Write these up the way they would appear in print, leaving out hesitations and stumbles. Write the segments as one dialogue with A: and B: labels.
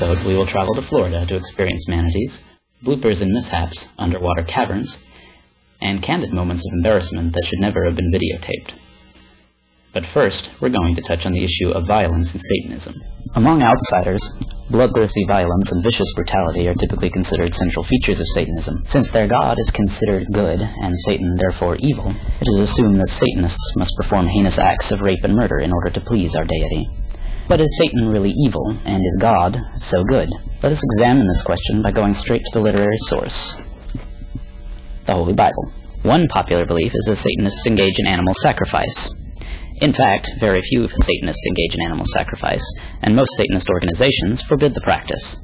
A: episode, we will travel to Florida to experience manatees, bloopers and mishaps, underwater caverns, and candid moments of embarrassment that should never have been videotaped. But first, we're going to touch on the issue of violence and Satanism. Among outsiders, bloodthirsty violence and vicious brutality are typically considered central features of Satanism. Since their god is considered good, and Satan therefore evil, it is assumed that Satanists must perform heinous acts of rape and murder in order to please our deity. But is Satan really evil, and is God so good? Let us examine this question by going straight to the literary source, the Holy Bible. One popular belief is that Satanists engage in animal sacrifice. In fact, very few Satanists engage in animal sacrifice, and most Satanist organizations forbid the practice.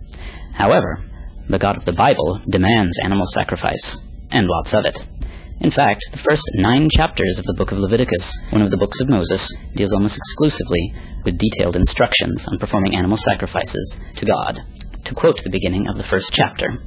A: However, the God of the Bible demands animal sacrifice, and lots of it. In fact, the first 9 chapters of the book of Leviticus, one of the books of Moses, deals almost exclusively with detailed instructions on performing animal sacrifices to God. To quote the beginning of the first chapter,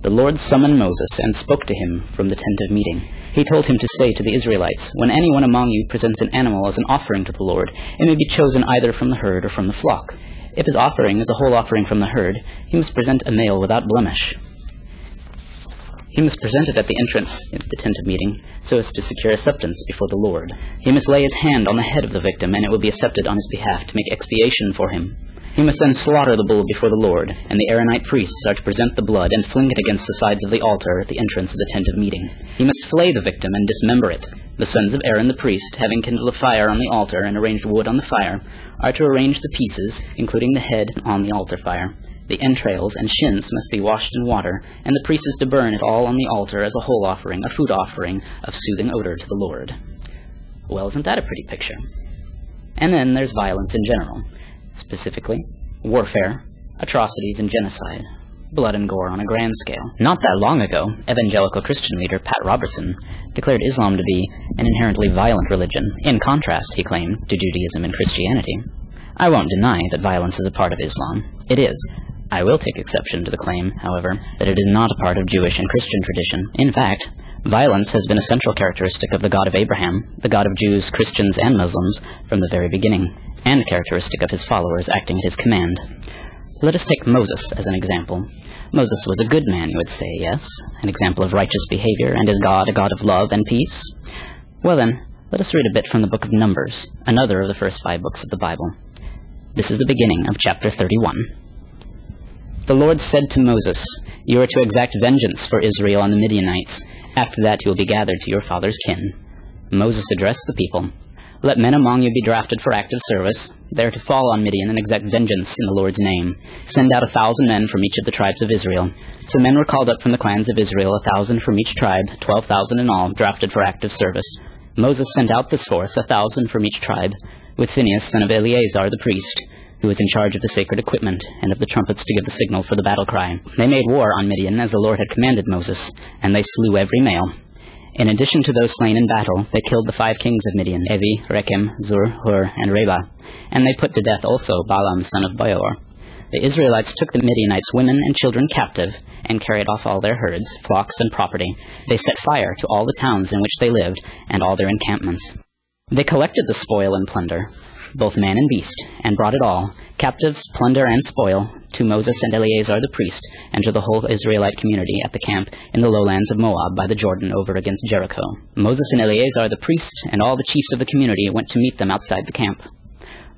A: "The Lord summoned Moses and spoke to him from the tent of meeting. He told him to say to the Israelites, when anyone among you presents an animal as an offering to the Lord, it may be chosen either from the herd or from the flock. If his offering is a whole offering from the herd, he must present a male without blemish. He must present it at the entrance of the tent of meeting, so as to secure acceptance before the Lord. He must lay his hand on the head of the victim, and it will be accepted on his behalf to make expiation for him. He must then slaughter the bull before the Lord, and the Aaronite priests are to present the blood and fling it against the sides of the altar at the entrance of the tent of meeting. He must flay the victim and dismember it. The sons of Aaron the priest, having kindled a fire on the altar and arranged wood on the fire, are to arrange the pieces, including the head, on the altar fire. The entrails and shins must be washed in water, and the priest is to burn it all on the altar as a whole offering, a food offering of soothing odor to the Lord." Well, isn't that a pretty picture? And then there's violence in general. Specifically, warfare, atrocities, and genocide. Blood and gore on a grand scale. Not that long ago, evangelical Christian leader Pat Robertson declared Islam to be an inherently violent religion, in contrast, he claimed, to Judaism and Christianity. I won't deny that violence is a part of Islam. It is. I will take exception to the claim, however, that it is not a part of Jewish and Christian tradition. In fact, violence has been a central characteristic of the God of Abraham, the God of Jews, Christians, and Muslims from the very beginning, and a characteristic of his followers acting at his command. Let us take Moses as an example. Moses was a good man, you would say, yes? An example of righteous behavior, and is God a God of love and peace? Well then, let us read a bit from the book of Numbers, another of the first 5 books of the Bible. This is the beginning of chapter 31. "The Lord said to Moses, 'You are to exact vengeance for Israel on the Midianites. After that you will be gathered to your father's kin.' Moses addressed the people. 'Let men among you be drafted for active service. They are to fall on Midian and exact vengeance in the Lord's name. Send out 1,000 men from each of the tribes of Israel.' So men were called up from the clans of Israel, 1,000 from each tribe, 12,000 in all, drafted for active service. Moses sent out this force, 1,000 from each tribe, with Phinehas, son of Eleazar the priest, who was in charge of the sacred equipment and of the trumpets to give the signal for the battle cry. They made war on Midian as the Lord had commanded Moses, and they slew every male. In addition to those slain in battle, they killed the 5 kings of Midian, Evi, Rechem, Zur, Hur, and Reba, and they put to death also Balaam, son of Beor. The Israelites took the Midianites' women and children captive, and carried off all their herds, flocks, and property. They set fire to all the towns in which they lived, and all their encampments. They collected the spoil and plunder, both man and beast, and brought it all, captives, plunder, and spoil, to Moses and Eleazar the priest, and to the whole Israelite community at the camp in the lowlands of Moab by the Jordan over against Jericho. Moses and Eleazar the priest and all the chiefs of the community went to meet them outside the camp.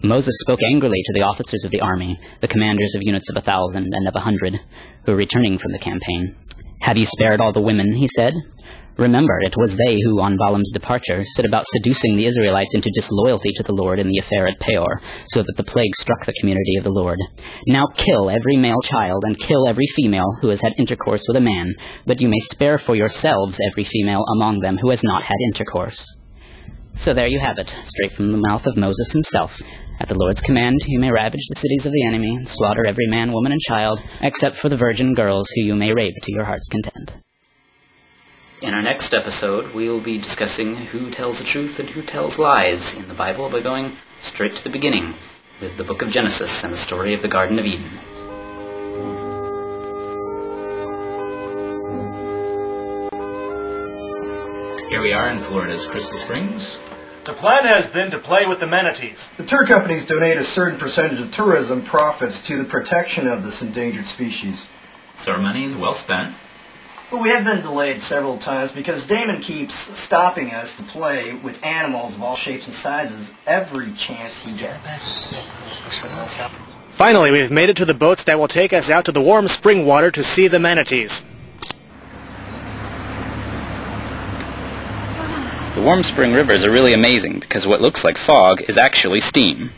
A: Moses spoke angrily to the officers of the army, the commanders of units of 1,000 and of 100, who were returning from the campaign. "Have you spared all the women?" he said. "Remember, it was they who, on Balaam's departure, set about seducing the Israelites into disloyalty to the Lord in the affair at Peor, so that the plague struck the community of the Lord. Now kill every male child, and kill every female who has had intercourse with a man, but you may spare for yourselves every female among them who has not had intercourse." So there you have it, straight from the mouth of Moses himself. At the Lord's command, you may ravage the cities of the enemy, slaughter every man, woman, and child, except for the virgin girls who you may rape to your heart's content. In our next episode, we will be discussing who tells the truth and who tells lies in the Bible by going straight to the beginning, with the book of Genesis and the story of the Garden of Eden. Here we are in Florida's Crystal Springs.
B: The plan has been to play with the manatees.
C: The tour companies donate a certain percentage of tourism profits to the protection of this endangered species.
A: So our money is well spent.
C: But we have been delayed several times because Damon keeps stopping us to play with animals of all shapes and sizes every chance he gets.
D: Finally, we've made it to the boats that will take us out to the warm spring water to see the manatees.
A: The warm spring rivers are really amazing because what looks like fog is actually steam.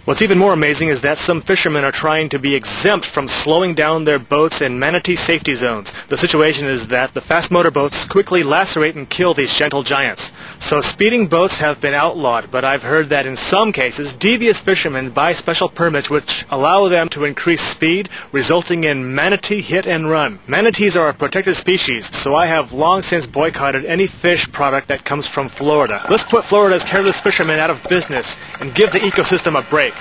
D: What's even more amazing is that some fishermen are trying to be exempt from slowing down their boats in manatee safety zones. The situation is that the fast motorboats quickly lacerate and kill these gentle giants. So speeding boats have been outlawed, but I've heard that in some cases, devious fishermen buy special permits which allow them to increase speed, resulting in manatee hit and run. Manatees are a protected species, so I have long since boycotted any fish product that comes from Florida. Let's put Florida's careless fishermen out of business and give the ecosystem a break.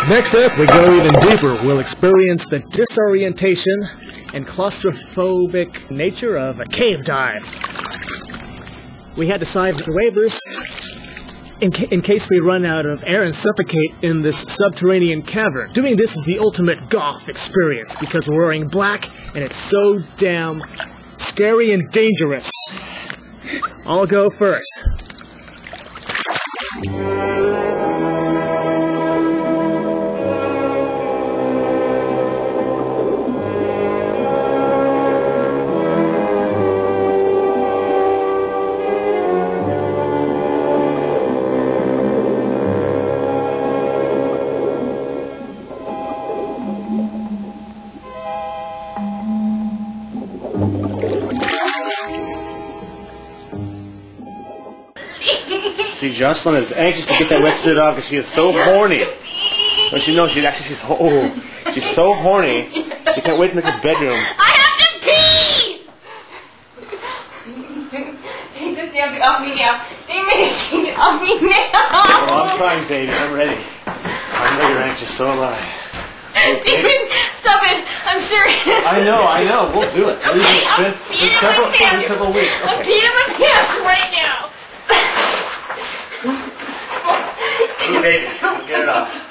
E: Next up, we go even deeper. We'll experience the disorientation and claustrophobic nature of a cave dive. We had to sign the waivers in case we run out of air and suffocate in this subterranean cavern. Doing this is the ultimate goth experience because we're wearing black and it's so damn scary and dangerous. I'll go first.
D: See, Jocelyn is anxious to get that wetsuit off because she is so horny. Don't you know she's so horny. She can't wait to make her bedroom.
F: I have to pee! Take this damn thing off me now. Take it off me now.
D: Well, I'm trying, baby. I'm ready. I know you're anxious, so am I.
F: Okay. David, stop it. I'm serious.
D: I know. We'll do it.
F: Okay,
D: It's been several weeks.
F: I'm
D: Okay.
F: peeing my pants right now.
D: Ooh, baby, get it off.